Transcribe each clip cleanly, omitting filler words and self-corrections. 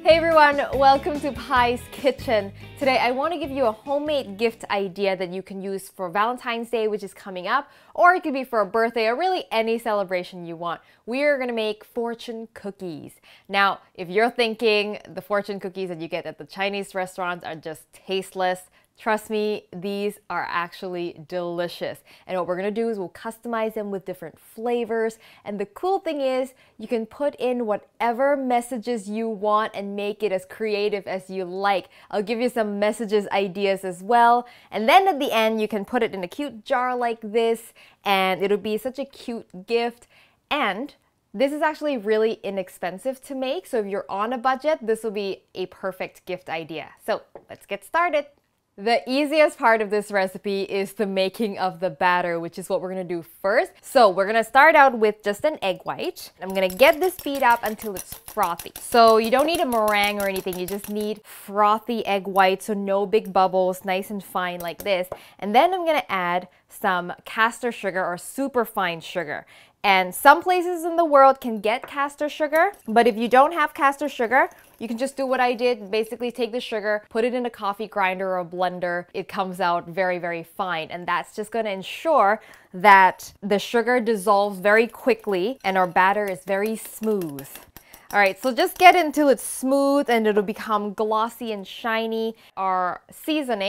Hey everyone, welcome to Pai's Kitchen. Today I want to give you a homemade gift idea that you can use for Valentine's Day, which is coming up, or it could be for a birthday or really any celebration you want. We are going to make fortune cookies. Now, if you're thinking the fortune cookies that you get at the Chinese restaurants are just tasteless, trust me, these are actually delicious. And what we're gonna do is we'll customize them with different flavors. And the cool thing is you can put in whatever messages you want and make it as creative as you like. I'll give you some messages ideas as well. And then at the end, you can put it in a cute jar like this, and it'll be such a cute gift. And this is actually really inexpensive to make. So if you're on a budget, this will be a perfect gift idea. So let's get started. The easiest part of this recipe is the making of the batter, which is what we're gonna do first. So we're gonna start out with just an egg white. I'm gonna get this beat up until it's frothy. So you don't need a meringue or anything, you just need frothy egg white, so no big bubbles, nice and fine like this. And then I'm gonna add some castor sugar or super fine sugar. And some places in the world can get castor sugar, but if you don't have castor sugar, you can just do what I did, basically take the sugar, put it in a coffee grinder or a blender. It comes out very, very fine, and that's just gonna ensure that the sugar dissolves very quickly and our batter is very smooth. All right, so just get it until it's smooth and it'll become glossy and shiny. Our flavoring.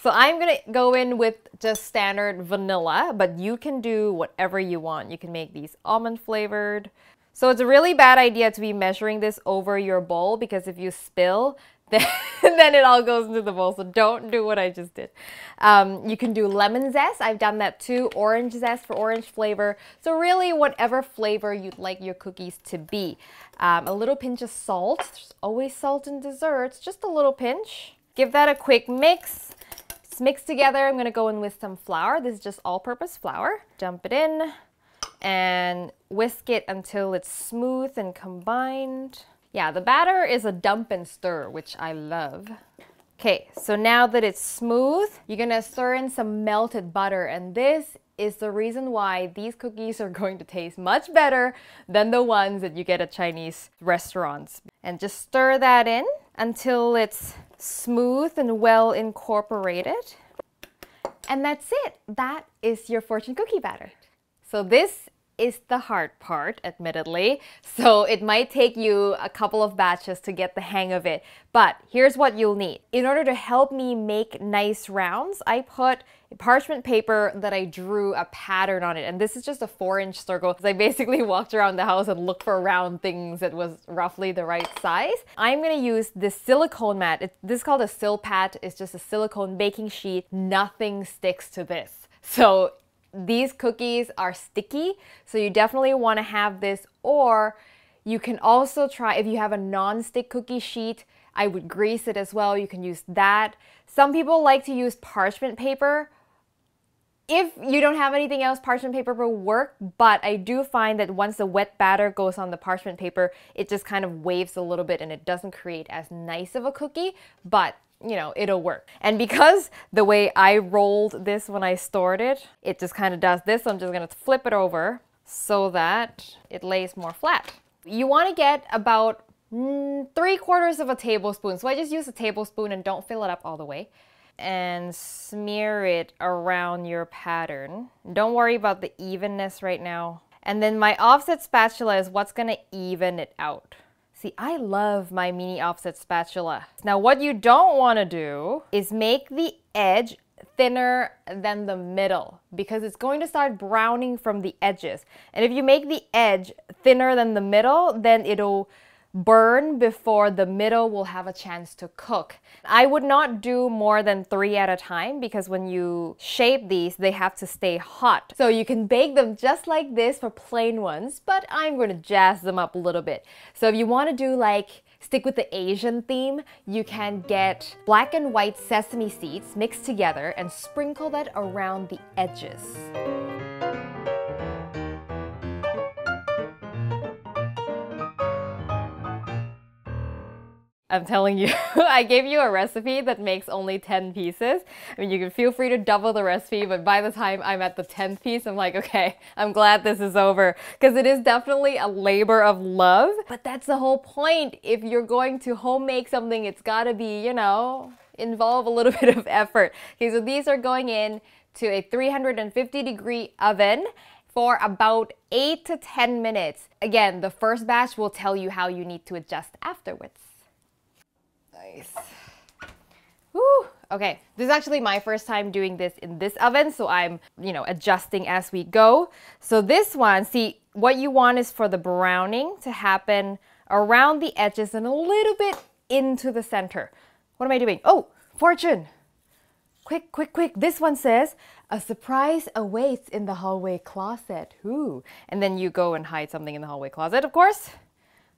So I'm gonna go in with just standard vanilla, but you can do whatever you want. You can make these almond flavored. So it's a really bad idea to be measuring this over your bowl, because if you spill, then it all goes into the bowl, so don't do what I just did. You can do lemon zest, I've done that too, orange zest for orange flavor. So really whatever flavor you'd like your cookies to be. A little pinch of salt, there's always salt in desserts, just a little pinch. Give that a quick mix. It's mixed together. I'm gonna go in with some flour. This is just all-purpose flour. Dump it in and whisk it until it's smooth and combined. Yeah, the batter is a dump and stir, which I love. Okay, so now that it's smooth, you're gonna stir in some melted butter, and this is the reason why these cookies are going to taste much better than the ones that you get at Chinese restaurants. And just stir that in until it's smooth and well incorporated. And that's it. That is your fortune cookie batter. So this is the hard part, admittedly. So it might take you a couple of batches to get the hang of it. But here's what you'll need. In order to help me make nice rounds, I put parchment paper that I drew a pattern on it. And this is just a 4-inch circle. So I basically walked around the house and looked for round things that was roughly the right size. I'm gonna use this silicone mat. This is called a Silpat. It's just a silicone baking sheet. Nothing sticks to this. So these cookies are sticky, so you definitely want to have this, or you can also try, if you have a non-stick cookie sheet, I would grease it as well. You can use that. Some people like to use parchment paper. If you don't have anything else, parchment paper will work, but I do find that once the wet batter goes on the parchment paper, it just kind of waves a little bit and it doesn't create as nice of a cookie, but you know, it'll work. And because the way I rolled this when I stored it, it just kind of does this, so I'm just gonna flip it over so that it lays more flat. You want to get about 3/4 of a tablespoon. So I just use a tablespoon and don't fill it up all the way. And smear it around your pattern. Don't worry about the evenness right now. And then my offset spatula is what's gonna even it out. See, I love my mini offset spatula. Now what you don't want to do is make the edge thinner than the middle, because it's going to start browning from the edges. And if you make the edge thinner than the middle, then it'll burn before the middle will have a chance to cook. I would not do more than 3 at a time, because when you shape these, they have to stay hot. So you can bake them just like this for plain ones, but I'm going to jazz them up a little bit. So if you want to do like, stick with the Asian theme, you can get black and white sesame seeds mixed together and sprinkle that around the edges. I'm telling you, I gave you a recipe that makes only 10 pieces. I mean, you can feel free to double the recipe, but by the time I'm at the 10th piece, I'm like, okay, I'm glad this is over. Because it is definitely a labor of love. But that's the whole point. If you're going to home make something, it's gotta be, you know, involve a little bit of effort. Okay, so these are going in to a 350-degree oven for about 8 to 10 minutes. Again, the first batch will tell you how you need to adjust afterwards. Nice. Woo. Okay, this is actually my first time doing this in this oven, so I'm, you know, adjusting as we go. So this one, see, what you want is for the browning to happen around the edges and a little bit into the center. What am I doing? Oh, Fortune! Quick, quick, quick. This one says, a surprise awaits in the hallway closet. Ooh. And then you go and hide something in the hallway closet, of course.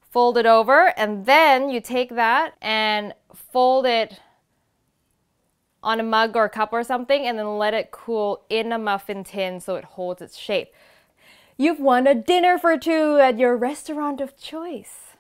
Fold it over, and then you take that and fold it on a mug or a cup or something, and then let it cool in a muffin tin so it holds its shape. You've won a dinner for two at your restaurant of choice.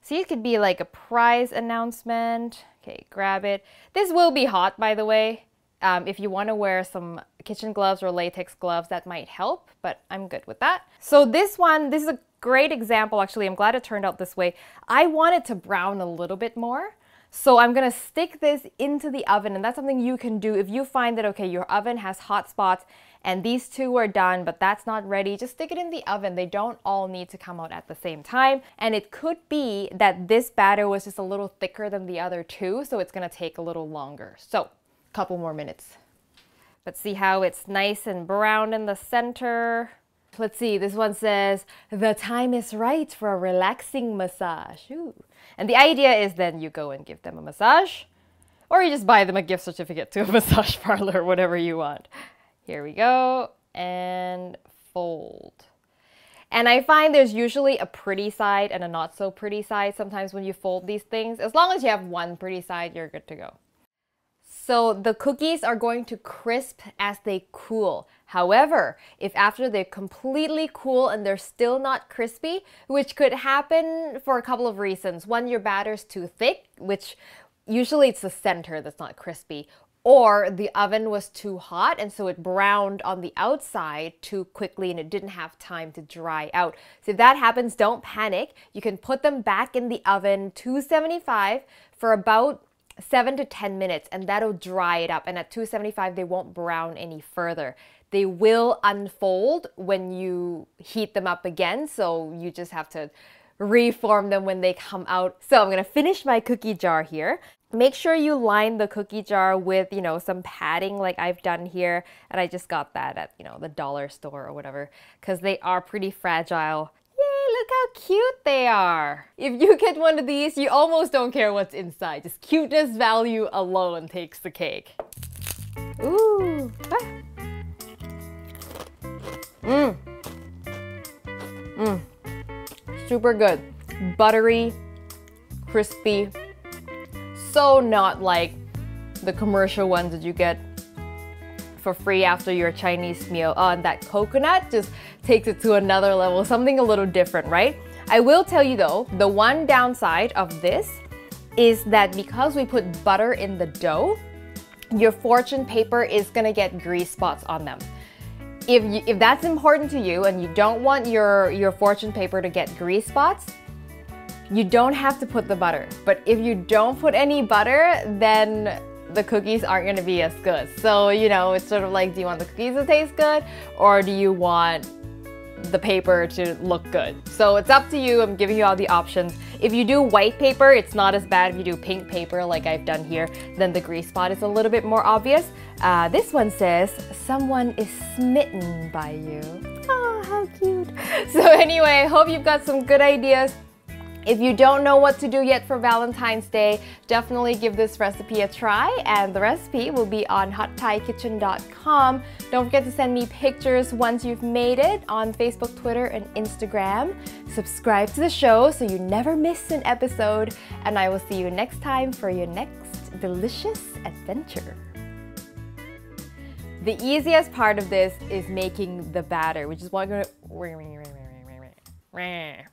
See, it could be like a prize announcement. Okay, grab it. This will be hot, by the way. If you want to wear some kitchen gloves or latex gloves, that might help, but I'm good with that. So this one, this is a great example, actually. I'm glad it turned out this way. I want it to brown a little bit more. So I'm gonna stick this into the oven, and that's something you can do if you find that, okay, your oven has hot spots and these two are done, but that's not ready. Just stick it in the oven. They don't all need to come out at the same time. And it could be that this batter was just a little thicker than the other two, so it's gonna take a little longer. So, couple more minutes. But see how it's nice and brown in the center. Let's see, this one says, the time is right for a relaxing massage. Ooh. And the idea is then you go and give them a massage, or you just buy them a gift certificate to a massage parlor, whatever you want. Here we go, and fold. And I find there's usually a pretty side and a not so pretty side sometimes when you fold these things. As long as you have one pretty side, you're good to go. So the cookies are going to crisp as they cool. However, if after they're completely cool and they're still not crispy, which could happen for a couple of reasons. One, your batter's too thick, which usually it's the center that's not crispy. Or the oven was too hot and so it browned on the outside too quickly and it didn't have time to dry out. So if that happens, don't panic. You can put them back in the oven, 275, for about 7 to 10 minutes, and that'll dry it up. And at 275, they won't brown any further. They will unfold when you heat them up again, so you just have to reform them when they come out. So I'm gonna finish my cookie jar here. Make sure you line the cookie jar with, you know, some padding like I've done here. And I just got that at, you know, the dollar store or whatever, because they are pretty fragile. Yay, look how cute they are. If you get one of these, you almost don't care what's inside. Just cuteness value alone takes the cake. Ooh. Ah. Super good. Buttery, crispy. So not like the commercial ones that you get for free after your Chinese meal. Oh, and that coconut just takes it to another level, something a little different, right? I will tell you though, the one downside of this is that because we put butter in the dough, your fortune paper is gonna get grease spots on them. If that's important to you and you don't want your fortune paper to get grease spots, you don't have to put the butter. But if you don't put any butter, then the cookies aren't gonna be as good. So, you know, it's sort of like, do you want the cookies to taste good or do you want the paper to look good? So it's up to you. I'm giving you all the options. If you do white paper, it's not as bad. If you do pink paper like I've done here, then the grease spot is a little bit more obvious. This one says, someone is smitten by you. Oh, how cute. So anyway, hope you've got some good ideas. If you don't know what to do yet for Valentine's Day, definitely give this recipe a try, and the recipe will be on hotthaikitchen.com. Don't forget to send me pictures once you've made it on Facebook, Twitter, and Instagram. Subscribe to the show so you never miss an episode, and I will see you next time for your next delicious adventure. The easiest part of this is making the batter, which is what I'm gonna